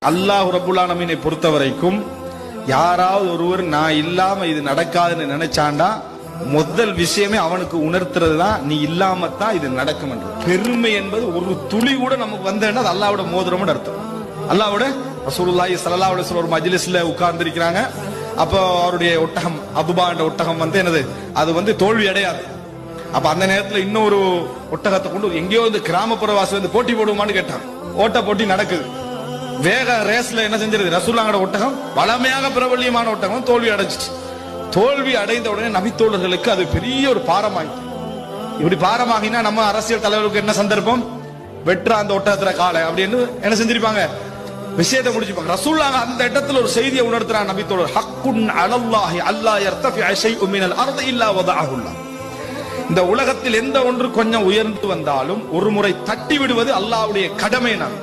அல்லாஹ் ரப்புல் ஆலமீனை பொறுத்த வரைக்கும் யாராவது ஒருவர் நான் இல்லாம இது நடக்காதுன்னு நினைச்சாண்டா முதல் விஷயமே அவனுக்கு உணர்த்துறது தான் நீ இல்லாம தான் இது நடக்கும் என்று. பெருமை என்பது ஒரு துளி கூட நமக்கு வந்தேன்னா அது அல்லாஹ்வோட மோதிரம்னு அர்த்தம். அல்லாஹ்வோட ரசூலுல்லாஹி ஸல்லல்லாஹு அலைஹி வஸல்லம் ஒரு மஜ்லிஸ்ல உட்கார்ந்து இருக்கிறாங்க. அப்போ அவருடைய ஒட்டகம் அபுபா என்ற ஒட்டகம் என்னது அது தோல்வி அடையாது. அப்ப அந்த நேரத்துல இன்னொரு ஒட்டகத்தை கொண்டு எங்கேயோ இந்த கிராமப்புறவாசி போட்டி போடுவோமான்னு கேட்டான். ஓட்ட போட்டி நடக்குது. வேக ரேஸ்ல என்ன செஞ்சிருது ரசூலுல்லாஹோட ஒட்டகம் வளமையாக பிரபல்யமான ஒட்டகம் தோல்வி அடைஞ்சிச்சு. தோல்வி அடைந்த உடனே நபித்தோழர்களுக்கு அது பெரிய ஒரு பாரமாயிட்டு. இப்படி பாரமாகினா நம்ம அரசியல் தலைவருக்கு என்ன சந்தர்ப்பம் வெற்றா அந்த ஒட்டகத்துல காலை அப்படின்னு என்ன செஞ்சிருப்பாங்க விஷயத்தை முடிச்சுப்பாங்க. ரசூலுல்லாஹ் அந்த இடத்துல ஒரு செய்தியை உணர்த்துறான் நபித்தோழர். ஹக்குன் அலல்லாஹி அல்லா யர்தஃபிஅ ஷைஉம் மினல் அர்தி இல்லா வதஅஹுல்லாஹ். இந்த உலகத்தில் எந்த ஒன்று கொஞ்சம் உயர்ந்து வந்தாலும் ஒரு முறை தட்டி விடுவது அல்லாஹ்வுடைய கடமை. நான்